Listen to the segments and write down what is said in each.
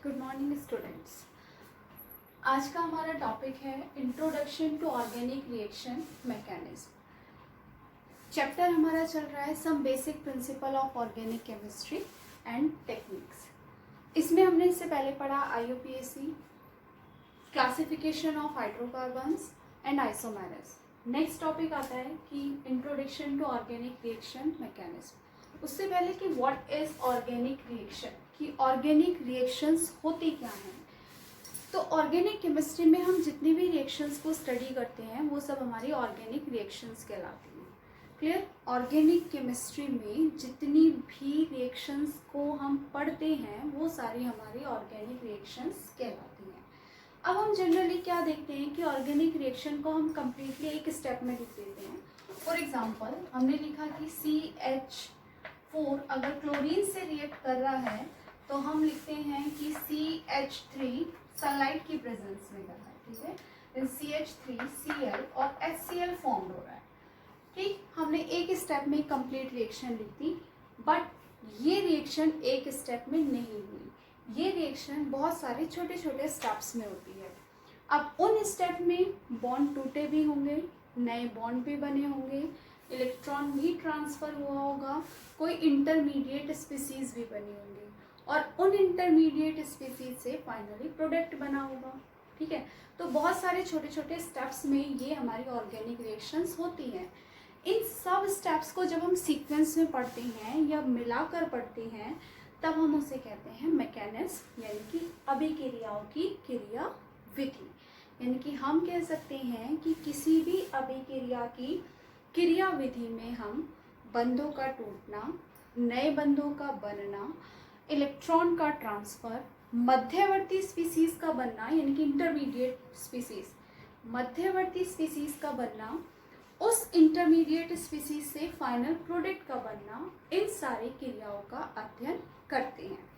Good morning students. आज का हमारा टॉपिक है introduction to organic reaction mechanism. Chapter हमारा चल रहा है some basic principle of organic chemistry and techniques. इसमें हमने इससे पहले पढ़ा IUPAC, classification of hydrocarbons and isomers. Next topic आता है कि introduction to organic reaction mechanism. उससे पहले कि व्हाट इज ऑर्गेनिक रिएक्शन, कि ऑर्गेनिक रिएक्शंस होती क्या हैं। तो ऑर्गेनिक केमिस्ट्री में हम जितनी भी रिएक्शंस को स्टडी करते हैं वो सब हमारी ऑर्गेनिक रिएक्शंस कहलाती हैं। क्लियर? ऑर्गेनिक केमिस्ट्री में जितनी भी रिएक्शंस को हम पढ़ते हैं वो सारी हमारी ऑर्गेनिक रिएक्शंस कहलाती हैं। अब हम जनरली क्या देखते हैं कि ऑर्गेनिक रिएक्शन को हम कम्प्लीटली एक स्टेप में लिख देते हैं। फॉर एग्जाम्पल हमने लिखा कि CH4 अगर क्लोरीन से रिएक्ट कर रहा है तो हम लिखते हैं कि CH3 सनलाइट की प्रेजेंस में कर रहा है, ठीक है। देन CH3Cl और HCl फॉर्म हो रहा है, ठीक। हमने एक स्टेप में कंप्लीट रिएक्शन लिख दी, बट ये रिएक्शन एक स्टेप में नहीं हुई। ये रिएक्शन बहुत सारे छोटे छोटे स्टेप्स में होती है। अब उन स्टेप में बॉन्ड टूटे भी होंगे, नए बॉन्ड भी बने होंगे, इलेक्ट्रॉन भी ट्रांसफर हुआ होगा, कोई इंटरमीडिएट स्पीसीज भी बनी होंगी और उन इंटरमीडिएट स्पीसीज से फाइनली प्रोडक्ट बना होगा, ठीक है। तो बहुत सारे छोटे छोटे स्टेप्स में ये हमारी ऑर्गेनिक रिएक्शंस होती हैं। इन सब स्टेप्स को जब हम सीक्वेंस में पढ़ते हैं या मिलाकर पढ़ते हैं तब हम उसे कहते हैं मैकेनिज्म, यानी कि अभिक्रियाओं की क्रिया विधि। यानी कि हम कह सकते हैं कि किसी भी अभिक्रिया की क्रिया विधि में हम बंधों का टूटना, नए बंधों का बनना, इलेक्ट्रॉन का ट्रांसफर, मध्यवर्ती स्पीसीज का बनना यानी कि इंटरमीडिएट स्पीसीज, मध्यवर्ती स्पीसीज का बनना, उस इंटरमीडिएट स्पीसीज से फाइनल प्रोडक्ट का बनना, इन सारी क्रियाओं का अध्ययन करते हैं।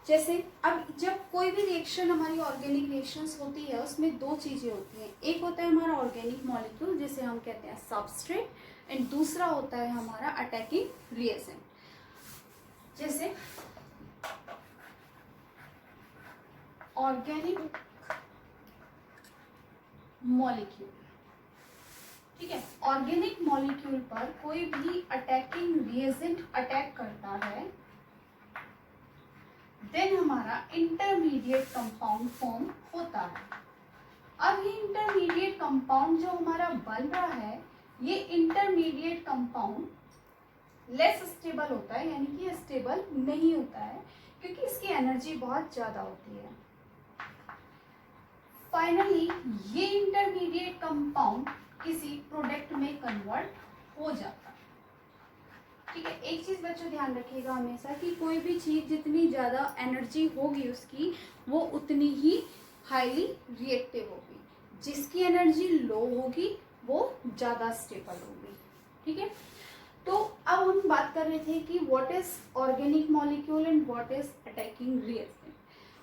जैसे अब जब कोई भी रिएक्शन हमारी ऑर्गेनिक रिएक्शंस होती है उसमें दो चीजें होती हैं। एक होता है हमारा ऑर्गेनिक मॉलिक्यूल जिसे हम कहते हैं सबस्ट्रेट, एंड दूसरा होता है हमारा अटैकिंग रिएजेंट। जैसे ऑर्गेनिक मॉलिक्यूल, ठीक है। ऑर्गेनिक मॉलिक्यूल पर कोई भी अटैकिंग रिएजेंट अटैक करता है, देन हमारा इंटरमीडिएट कंपाउंड फॉर्म होता है। अब ये इंटरमीडिएट कंपाउंड जो हमारा बन रहा है, ये इंटरमीडिएट कंपाउंड लेस स्टेबल होता है, यानी कि स्टेबल नहीं होता है क्योंकि इसकी एनर्जी बहुत ज़्यादा होती है। फाइनली ये इंटरमीडिएट कंपाउंड किसी प्रोडक्ट में कन्वर्ट हो जाता है, ठीक है। एक चीज़ बच्चों ध्यान रखिएगा हमेशा कि कोई भी चीज़ जितनी ज़्यादा एनर्जी होगी उसकी वो उतनी ही हाईली रिएक्टिव होगी, जिसकी एनर्जी लो होगी वो ज़्यादा स्टेबल होगी, ठीक है। तो अब हम बात कर रहे थे कि what is organic molecule and what is attacking reagent.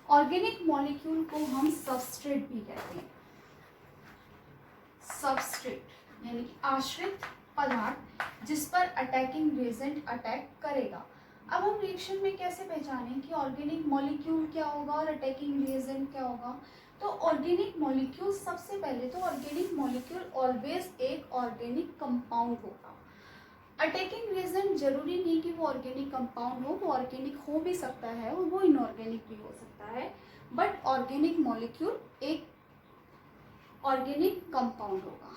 Organic molecule को हम सबस्ट्रेट भी कहते हैं। सबस्ट्रेट यानी कि आश्रित पदार्थ जिस पर अटैकिंग रिएजेंट अटैक करेगा। अब हम रिएक्शन में कैसे पहचानें कि ऑर्गेनिक मॉलिक्यूल क्या होगा और अटैकिंग रिएजेंट क्या होगा। तो ऑर्गेनिक मॉलिक्यूल, सबसे पहले तो ऑर्गेनिक मॉलिक्यूल ऑलवेज एक ऑर्गेनिक कंपाउंड होगा। अटैकिंग रिएजेंट जरूरी नहीं कि वो ऑर्गेनिक कंपाउंड हो, वो ऑर्गेनिक हो भी सकता है और वो इनऑर्गेनिक भी हो सकता है, बट ऑर्गेनिक मॉलिक्यूल एक ऑर्गेनिक कंपाउंड होगा।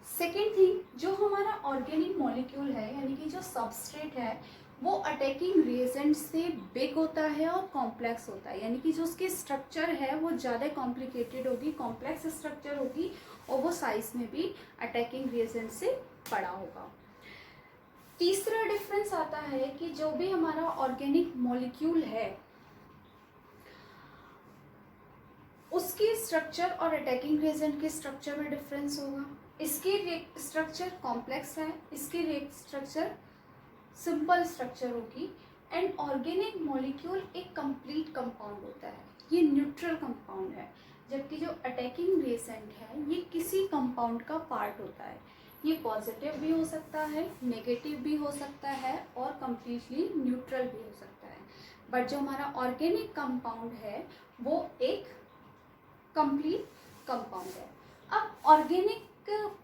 सेकेंड थिंग, जो हमारा ऑर्गेनिक मॉलिक्यूल है यानी कि जो सबस्ट्रेट है वो अटैकिंग रिएजेंट से बिग होता है और कॉम्प्लेक्स होता है, यानी कि जो उसकी स्ट्रक्चर है वो ज़्यादा कॉम्प्लिकेटेड होगी, कॉम्प्लेक्स स्ट्रक्चर होगी और वो साइज में भी अटैकिंग रिएजेंट से बड़ा होगा। तीसरा डिफरेंस आता है कि जो भी हमारा ऑर्गेनिक मॉलिक्यूल है उसकी स्ट्रक्चर और अटैकिंग रिएजेंट के स्ट्रक्चर में डिफरेंस होगा। इसकी स्ट्रक्चर कॉम्प्लेक्स है, इसकी स्ट्रक्चर सिंपल स्ट्रक्चर होगी। एंड ऑर्गेनिक मॉलिक्यूल एक कंप्लीट कंपाउंड होता है, ये न्यूट्रल कंपाउंड है, जबकि जो अटैकिंग रिएजेंट है ये किसी कंपाउंड का पार्ट होता है। ये पॉजिटिव भी हो सकता है, नेगेटिव भी हो सकता है और कम्प्लीटली न्यूट्रल भी हो सकता है। बट जो हमारा ऑर्गेनिक कंपाउंड है वो एक कंप्लीट कंपाउंड है। अब ऑर्गेनिक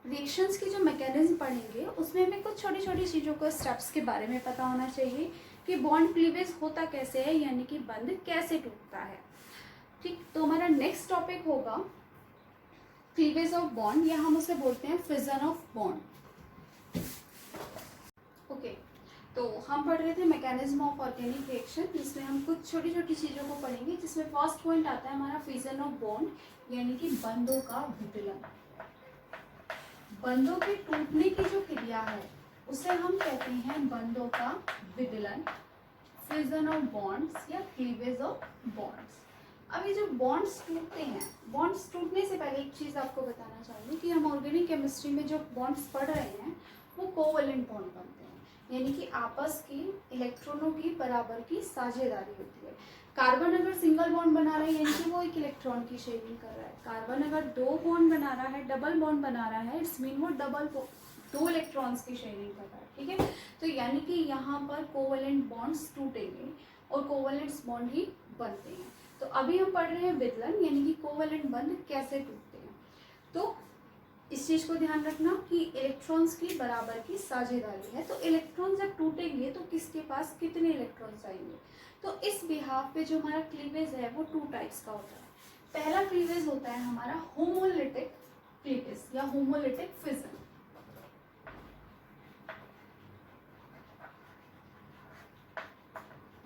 रिएक्शंस की जो मैकेनिज्म पढ़ेंगे उसमें हमें कुछ छोटी छोटी चीज़ों को स्टेप्स के बारे में पता होना चाहिए कि बॉन्ड क्लीवेज होता कैसे है, यानी कि बंध कैसे टूटता है। ठीक, तो हमारा नेक्स्ट टॉपिक होगा क्लीवेज ऑफ बॉन्ड, या हम उसे बोलते हैं फिजन ऑफ बॉन्ड। ओके, तो हम पढ़ रहे थे मैकेनिज्म ऑफ ऑर्गेनिक रिएक्शन, जिसमें हम कुछ छोटी छोटी चीज़ों को पढ़ेंगे, जिसमें फर्स्ट पॉइंट आता है हमारा फिजन ऑफ बॉन्ड, यानी कि बंधों का विदलन। बंधों के टूटने की जो क्रिया है उसे हम कहते हैं बंधों का विदलन, फिजन ऑफ बॉन्ड्स या क्लीवेज ऑफ बॉन्ड्स। अब ये जो बॉन्ड्स टूटते हैं, बॉन्ड्स टूटने से पहले एक चीज़ आपको बताना चाहूँगी कि हम ऑर्गेनिक केमिस्ट्री में जो बॉन्ड्स पढ़ रहे हैं वो कोवैलेंट बॉन्ड बनते हैं, यानी कि आपस की इलेक्ट्रॉनों की बराबर की साझेदारी होती है। कार्बन अगर सिंगल बॉन्ड बना रहा है यानी कि वो एक इलेक्ट्रॉन की शेयरिंग कर रहा है, कार्बन अगर दो बॉन्ड बना रहा है, डबल बॉन्ड बना रहा है, इट्स मीन वो दो इलेक्ट्रॉन्स की शेयरिंग कर रहा है। ठीक है, तो यानी कि यहाँ पर कोवैलेंट बॉन्ड्स टूटेंगे और कोवैलेंट बॉन्ड ही बनते हैं। तो अभी हम पढ़ रहे हैं विदलन, यानी कि कोवैलेंट बंध कैसे टूटते हैं। तो इस चीज को ध्यान रखना कि इलेक्ट्रॉन्स की बराबर की साझेदारी है, तो इलेक्ट्रॉन जब टूटेंगे तो किसके पास कितने इलेक्ट्रॉन्स आएंगे। तो इस बिहाफ पे जो हमारा क्लीवेज है वो टू टाइप्स का होता है। पहला क्लीवेज होता है हमारा होमोलिटिक क्लीवेज या homolytic fission.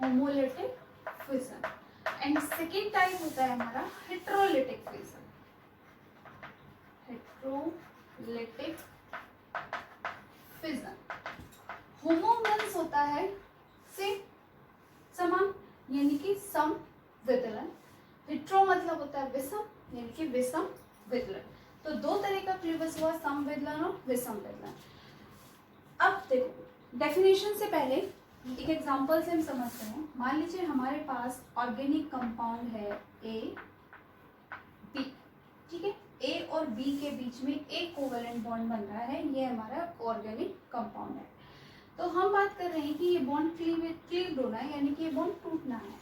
Homolytic fission. And second type होता है हमारा हेट्रोलिटिक फिजन। Heterolytic fission. होमो मीन्स होता है से समान, यानी कि सम विदलन। हेट्रो मतलब होता है विषम, यानी कि विषम विदलन। तो दो तरह का क्लीवेज हुआ, सम विदलन और विषम विदलन। अब देखो डेफिनेशन से पहले एक एग्जांपल से हम समझते हैं। मान लीजिए हमारे पास ऑर्गेनिक कंपाउंड है ए बी, ठीक है, ए और बी के बीच में एक कोवैलेंट बॉन्ड बन रहा है, ये हमारा ऑर्गेनिक कंपाउंड है। तो हम बात कर रहे हैं कि ये बॉन्ड क्लीव्ड होना है, यानी कि ये बॉन्ड टूटना है।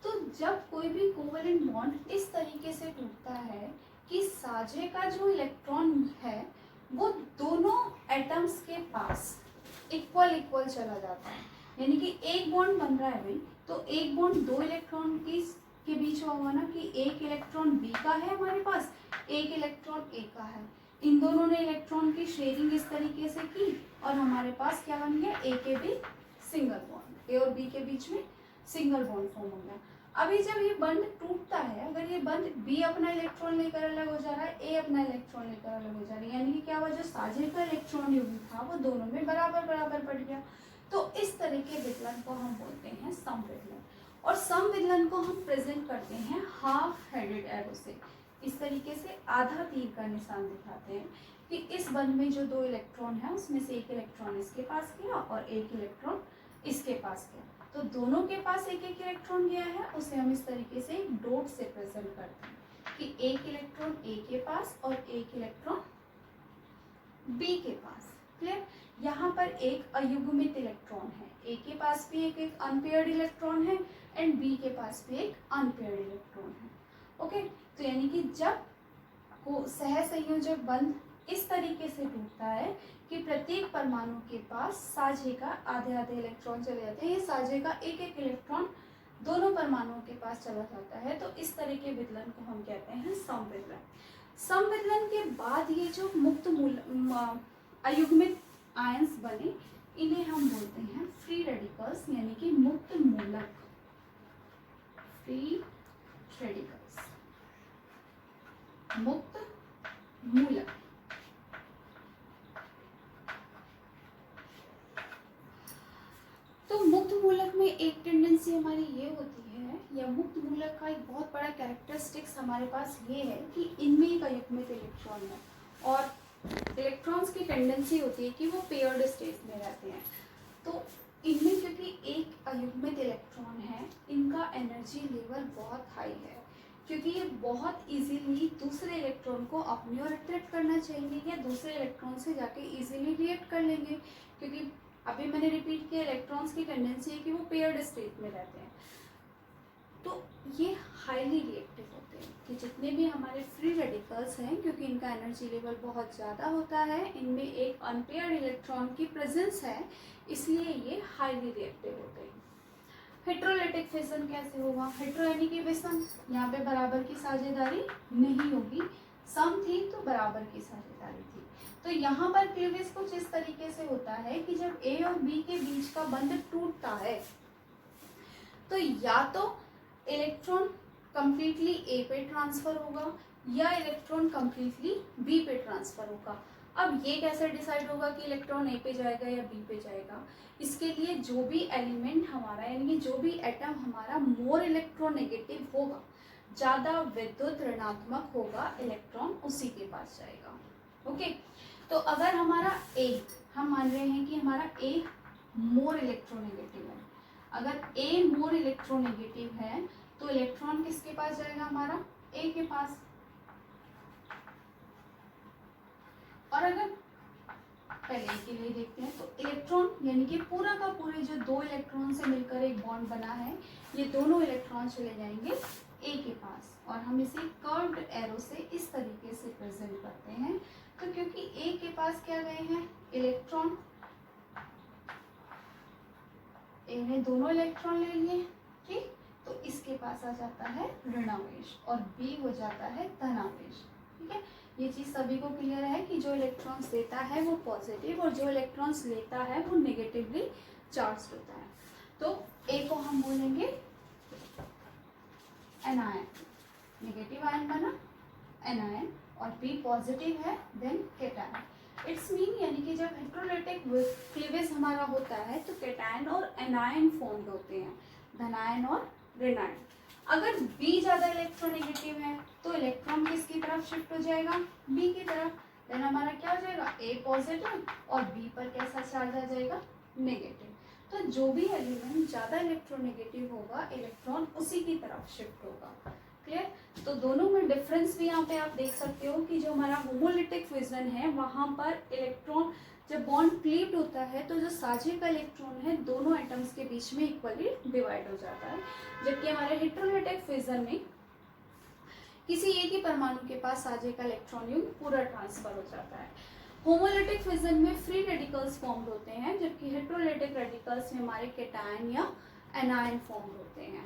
तो जब कोई भी कोवैलेंट बॉन्ड इस तरीके से टूटता है कि साझे का जो इलेक्ट्रॉन है वो दोनों एटम्स के पास इक्वल इक्वल चला जाता है, यानी कि एक बॉन्ड बन रहा है भाई, तो एक बॉन्ड दो इलेक्ट्रॉन के बीच होगा ना, कि एक इलेक्ट्रॉन बी का है हमारे पास, एक इलेक्ट्रॉन ए का है। इन दोनों ने इलेक्ट्रॉन की शेयरिंग इस तरीके से की और हमारे पास क्या बन गया, ए के बी सिंगल बॉन्ड, ए और बी के बीच में सिंगल बॉन्ड फॉर्म हो गया। अभी जब ये बंध टूटता है, अगर ये बंध बी अपना इलेक्ट्रॉन लेकर अलग हो जा रहा है, ए अपना इलेक्ट्रॉन लेकर अलग हो जा रही है, यानी कि क्या हुआ, जो साझे का इलेक्ट्रॉन युग्म था वो दोनों में बराबर बराबर बढ़ गया। तो इस तरह के विदलन को हम बोलते हैं समविदलन। और समविदलन को हम प्रेजेंट करते हैं हाफ हेडेड एरो से। इस तरीके से आधा तीर का निशान दिखाते हैं कि इस बंध में जो दो इलेक्ट्रॉन है उसमें से एक इलेक्ट्रॉन इसके पास गया और एक इलेक्ट्रॉन इसके पास गया, तो दोनों के पास एक एक इलेक्ट्रॉन गया है, उसे हम इस तरीके से डॉट से प्रेजेंट करते हैं कि एक इलेक्ट्रॉन ए के पास और एक इलेक्ट्रॉन बी के पास। क्लियर, यहाँ पर एक अयुग्मित इलेक्ट्रॉन है, ए के पास भी एक अनपेयर्ड इलेक्ट्रॉन है एंड बी के पास भी एक अनपेयर्ड इलेक्ट्रॉन है। ओके, तो यानी कि जब को सहसंयोजक बंध इस तरीके से टूटता है कि प्रत्येक परमाणु के पास साझे का आधे आधे इलेक्ट्रॉन चले जाते हैं, ये साझे का एक एक इलेक्ट्रॉन दोनों परमाणुओं के पास चला जाता है, तो इस तरह के विदलन को हम कहते हैं समविदलन। समविदलन के बाद ये जो मुक्त मूल अयुग्मित आयंस बने, इन्हें हम बोलते हैं फ्री रेडिकल्स, यानी कि मुक्त मूलक। फ्री रेडिकल्स, मुक्त मूलक। तो मुक्त मूलक में एक टेंडेंसी हमारी ये होती है, या मुक्त मूलक का एक बहुत बड़ा कैरेक्टरिस्टिक्स हमारे पास ये है कि इनमें एक अयुग्मित इलेक्ट्रॉन है और इलेक्ट्रॉन्स की टेंडेंसी होती है कि वो पेयर्ड स्टेट में रहते हैं। तो इनमें क्योंकि एक अयुग्मित इलेक्ट्रॉन है, इनका एनर्जी लेवल बहुत हाई है, क्योंकि ये बहुत इजीली दूसरे इलेक्ट्रॉन को अपनी ओर अट्रैक्ट करना चाहेंगे या दूसरे इलेक्ट्रॉन से जाके इजीली रिएक्ट कर लेंगे, क्योंकि अभी मैंने रिपीट किया, इलेक्ट्रॉन्स की टेंडेंसी है कि वो पेयर्ड स्टेट में रहते हैं। तो ये हाईली रिएक्टिव होते हैं कि जितने भी हमारे फ्री रेडिकल्स हैं, क्योंकि इनका एनर्जी लेवल बहुत ज़्यादा होता है, इनमें एक अनपेयर्ड इलेक्ट्रॉन की प्रेजेंस है, इसलिए ये हाईली रिएक्टिव होते हैं। हेट्रोलाइटिक फिशन कैसे होगा? हेट्रो यानी कि विषम, यहाँ पे बराबर की साझेदारी नहीं होगी, सम थी तो बराबर की साझेदारी थी। तो यहाँ पर क्लीवेज कुछ इस तरीके से होता है कि जब ए और बी के बीच का बंध टूटता है तो या तो इलेक्ट्रॉन कंप्लीटली ए पे ट्रांसफर होगा या इलेक्ट्रॉन कंप्लीटली बी पे ट्रांसफर होगा। अब ये कैसे डिसाइड होगा कि इलेक्ट्रॉन ए पे जाएगा या बी पे जाएगा? इसके लिए जो भी एलिमेंट हमारा यानी कि जो भी एटम हमारा मोर इलेक्ट्रोनेगेटिव होगा, ज़्यादा विद्युत ऋणात्मक होगा, इलेक्ट्रॉन उसी के पास जाएगा। ओके, तो अगर हमारा ए, हम मान रहे हैं कि हमारा ए मोर इलेक्ट्रोनेगेटिव है, अगर ए मोर इलेक्ट्रोनेगेटिव है तो इलेक्ट्रॉन किसके पास जाएगा? हमारा ए के पास। और अगर पहले के लिए देखते हैं तो इलेक्ट्रॉन यानी कि पूरा का पूरे जो दो इलेक्ट्रॉन से मिलकर एक बॉन्ड बना है, ये दोनों इलेक्ट्रॉन चले जाएंगे ए के पास, और हम इसे कर्व्ड एरो से इस तरीके से प्रेजेंट करते हैं। तो क्योंकि ए के पास क्या गए हैं? इलेक्ट्रॉन, ए ने दोनों इलेक्ट्रॉन ले लिए, ठीक, तो इसके पास आ जाता है ऋणावेश और बी हो जाता है धनावेश। ठीक है, ये चीज़ सभी को क्लियर है कि जो इलेक्ट्रॉन्स देता है वो पॉजिटिव और जो इलेक्ट्रॉन्स लेता है वो नेगेटिवली चार्ज होता है। तो ए को हम बोलेंगे एनायन, नेगेटिव आयन बना एनायन, और बी पॉजिटिव है देन कैटायन। इट्स मीन यानी कि जब हेट्रोलाइटिक क्लीवेज हमारा होता है तो कैटायन और एनायन फॉर्म्ड होते हैं, धनायन और ऋणायन। अगर बी ज़्यादा इलेक्ट्रोनेगेटिव है तो इलेक्ट्रॉन किसकी तरफ शिफ्ट हो जाएगा? बी की तरफ। देन हमारा क्या हो जाएगा? ए पॉजिटिव और बी पर कैसा चार्ज आ जाएगा? नेगेटिव। तो जो भी एलिमेंट ज़्यादा इलेक्ट्रोनेगेटिव होगा, इलेक्ट्रॉन उसी की तरफ शिफ्ट होगा। क्लियर? तो दोनों में डिफरेंस भी यहाँ पे आप देख सकते हो कि जो हमारा होमोलिटिक फिजन है वहाँ पर इलेक्ट्रॉन जब बॉन्ड क्लीव्ड होता है तो जो साझे का इलेक्ट्रॉन है दोनों एटम्स के बीच में इक्वली डिवाइड हो जाता है, जबकि हमारे हेट्रोलाइटिक फिजन में किसी एक ही परमाणु के पास साझे का इलेक्ट्रॉन युग्म पूरा ट्रांसफर हो जाता है। होमोलिटिक फिजन में फ्री रेडिकल्स फॉर्म होते हैं, जबकि हेट्रोलाइटिक रेडिकल्स में हमारे कैटायन या एनायन फॉर्म होते हैं।